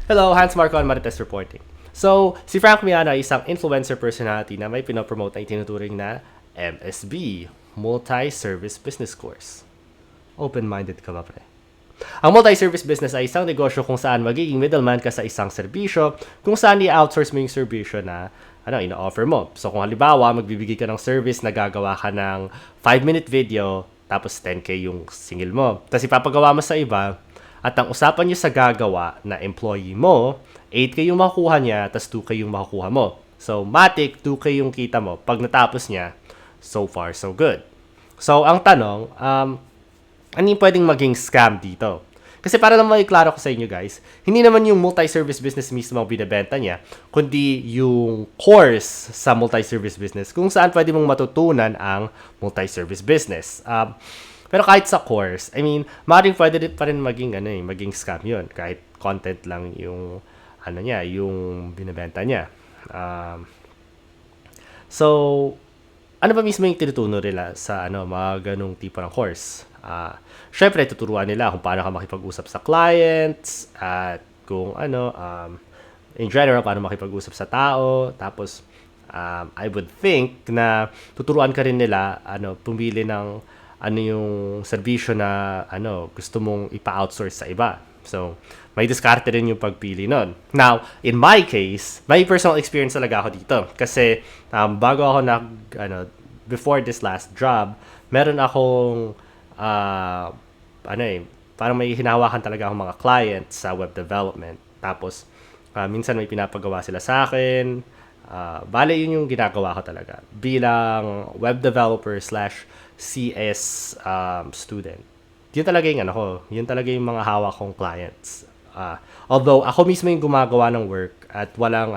Hello, Hans Marco on Marites Reporting. So, si Frank Miano ay isang influencer personality na may pinopromote na itinuturing na MSB, Multi-Service Business Course. Open-minded ka ba, pre? Ang multi-service business ay isang negosyo kung saan magiging middleman ka sa isang serbisyo, kung saan i-outsource mo yung serbisyo na ina-offer mo. So kung halimbawa, magbibigay ka ng service na gagawa ka ng 5-minute video, tapos 10K yung singil mo. Tapos ipapagawa mo sa iba, at ang usapan nyo sa gagawa na employee mo, 8K yung makukuha niya, tapos 2K yung makukuha mo. So, matic, 2K yung kita mo. Pag natapos niya, so far, so good. So, ang tanong, ano yung pwedeng maging scam dito? Kasi para naman iklaro ko sa inyo guys, hindi naman yung multi-service business mismo ang binibenta niya, kundi yung course sa multi-service business kung saan pwede mong matutunan ang multi-service business. Pero kahit sa course, I mean, maaaring pwede pa rin maging scam yun. Kahit content lang yung, yung binibenta niya. So, ano ba mismo yung tinutuno nila sa mga ganung tipo ng course? Syempre, tuturuan nila kung paano ka makipag-usap sa clients at kung in general, paano makipag-usap sa tao. Tapos, I would think na tuturuan ka rin nila pumili ng yung serbisyo na gusto mong ipa-outsource sa iba. So, may diskarte rin yung pagpili nun. Now, in my case, may personal experience talaga ako dito. Kasi, bago ako before this last job, meron akong, parang may hinahawakan talaga akong mga clients sa web development. Tapos, minsan may pinapagawa sila sa akin. Bale, yun yung ginagawa ko talaga. Bilang web developer / CS student. Yun talaga yung yun talaga yung mga hawak kong clients. Although ako mismo yung gumagawa ng work at walang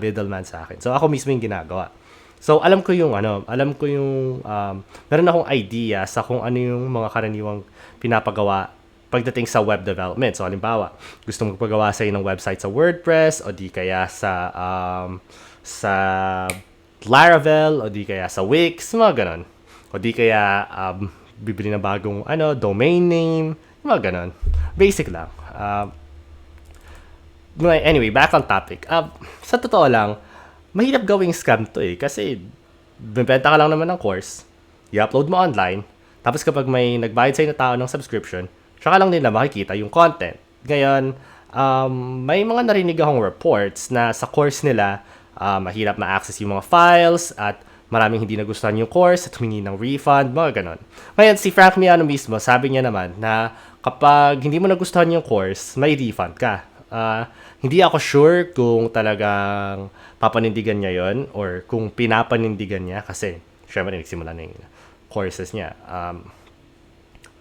middleman sa akin. So ako mismo yung ginagawa. So alam ko yung meron akong idea sa kung ano yung mga karaniwang pinapagawa pagdating sa web development. So halimbawa, gusto mong pagawa sa ng website sa WordPress o di kaya sa Laravel o di kaya sa Wix, mga ganon. O di kaya bibili na bagong domain name, mga ganon. Basic lang. Anyway, back on topic. Sa totoo lang, mahirap gawing scam to kasi bibenta ka lang naman ng course, i-upload mo online, tapos kapag may nagbayad sa'yo na tao ng subscription, tsaka lang nila makikita yung content. Ngayon, may mga narinig akong reports na sa course nila, mahirap ma-access yung mga files at maraming hindi nagustuhan yung course at humingi ng refund, mga ganon. Ngayon, si Frank Miano mismo, sabi niya naman na kapag hindi mo nagustuhan yung course, may refund ka. Hindi ako sure kung talagang papanindigan niya yon or kung pinapanindigan niya kasi syempre nagsimula na yung courses niya.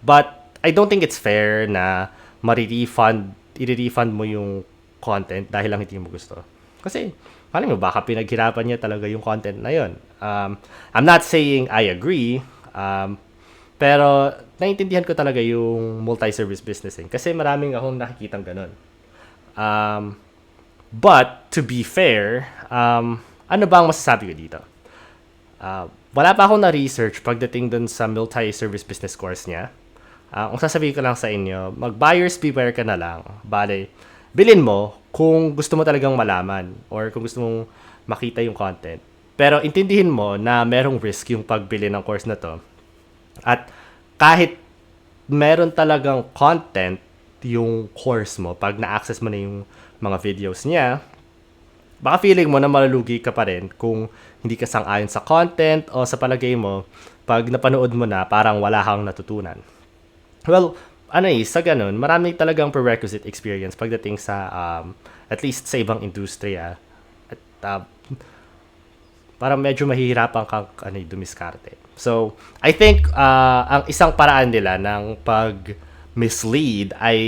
But I don't think it's fair na i-refund mo yung content dahil lang hindi mo gusto. Kasi, paano mo, baka pinaghirapan niya talaga yung content na yon. I'm not saying I agree, pero naiintindihan ko talaga yung multi-service business kasi maraming akong nakikitang ganun. But, to be fair, ano ba ang masasabi ko dito? Wala pa akong na-research pagdating dun sa multi-service business course niya. Kung sasabihin ko lang sa inyo, mag-buyer's beware ka na lang. Bale, bilhin mo kung gusto mo talagang malaman or kung gusto mong makita yung content. Pero intindihin mo na merong risk yung pagbili ng course na to. At kahit meron talagang content yung course mo, pag na-access mo na yung mga videos niya, baka feeling mo na malulugi ka pa rin kung hindi ka sang-ayon sa content o sa palagay mo, pag napanood mo na, parang wala kang natutunan. Well, sa ganun, marami talagang prerequisite experience pagdating sa, at least sa ibang industriya. At parang medyo mahihirapan kang dumiskarte. So, I think ang isang paraan nila ng pag-mislead ay,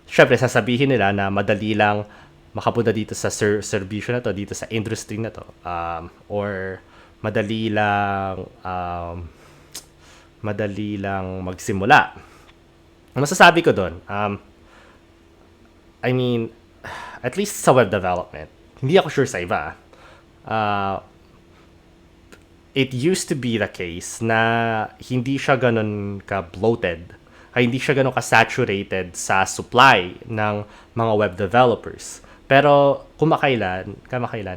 syempre, sasabihin nila na madali lang makapunta dito sa serbisyo na to, dito sa industry na to. Or madali lang magsimula. Masasabi ko doon, I mean, at least sa web development, hindi ako sure sa iba. It used to be the case na hindi siya ganun ka-bloated ay hindi siya ganun ka-saturated sa supply ng mga web developers. Pero kamakailan,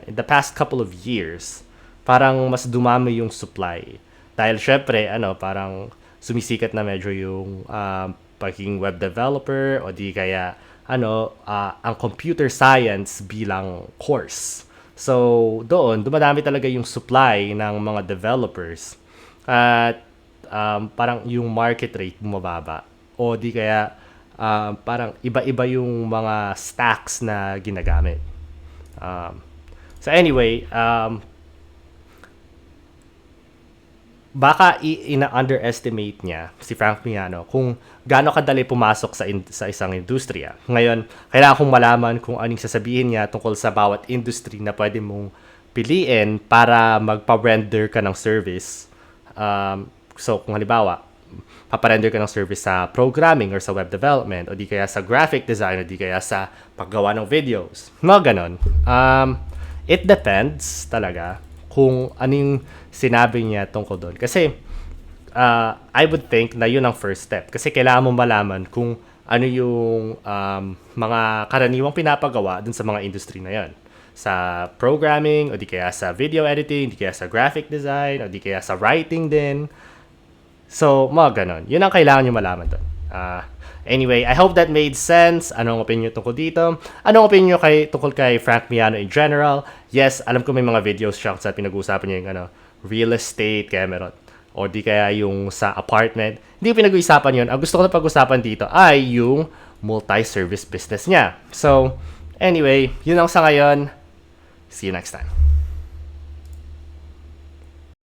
in the past couple of years, parang mas dumami yung supply. Dahil syempre, parang sumisikat na medyo yung pagiging web developer o di kaya ang computer science bilang course. So, doon, dumadami talaga yung supply ng mga developers. At parang yung market rate bumababa. O di kaya parang iba-iba yung mga stacks na ginagamit. So anyway, baka ina-underestimate niya si Frank Miano kung gaano kadali pumasok sa isang industriya. Ngayon, kailangan kong malaman kung anong sasabihin niya tungkol sa bawat industry na pwede mong piliin para magpa-render ka ng service. So, kung halimbawa, paparender ka ng service sa programming or sa web development o di kaya sa graphic design o di kaya sa paggawa ng videos. Mga ganon. It depends talaga kung anong sinabi niya tungkol doon. Kasi, I would think na yun ang first step. Kasi kailangan mo malaman kung ano yung mga karaniwang pinapagawa dun sa mga industry na yun. Sa programming, o di kaya sa video editing, di kaya sa graphic design, o di kaya sa writing din. So, mga ganon. Yun ang kailangan nyo malaman doon. Anyway, I hope that made sense. Anong opinion tungkol dito? Anong opinion tungkol kay Frank Miano in general? Yes, alam ko may mga videos siya sa pinag-uusapan niya yung real estate, kaya meron. O di kaya yung sa apartment. Hindi ko pinag-uusapan yun. Ang gusto ko na pag-usapan dito ay yung multi-service business niya. So, anyway, yun lang sa ngayon. See you next time.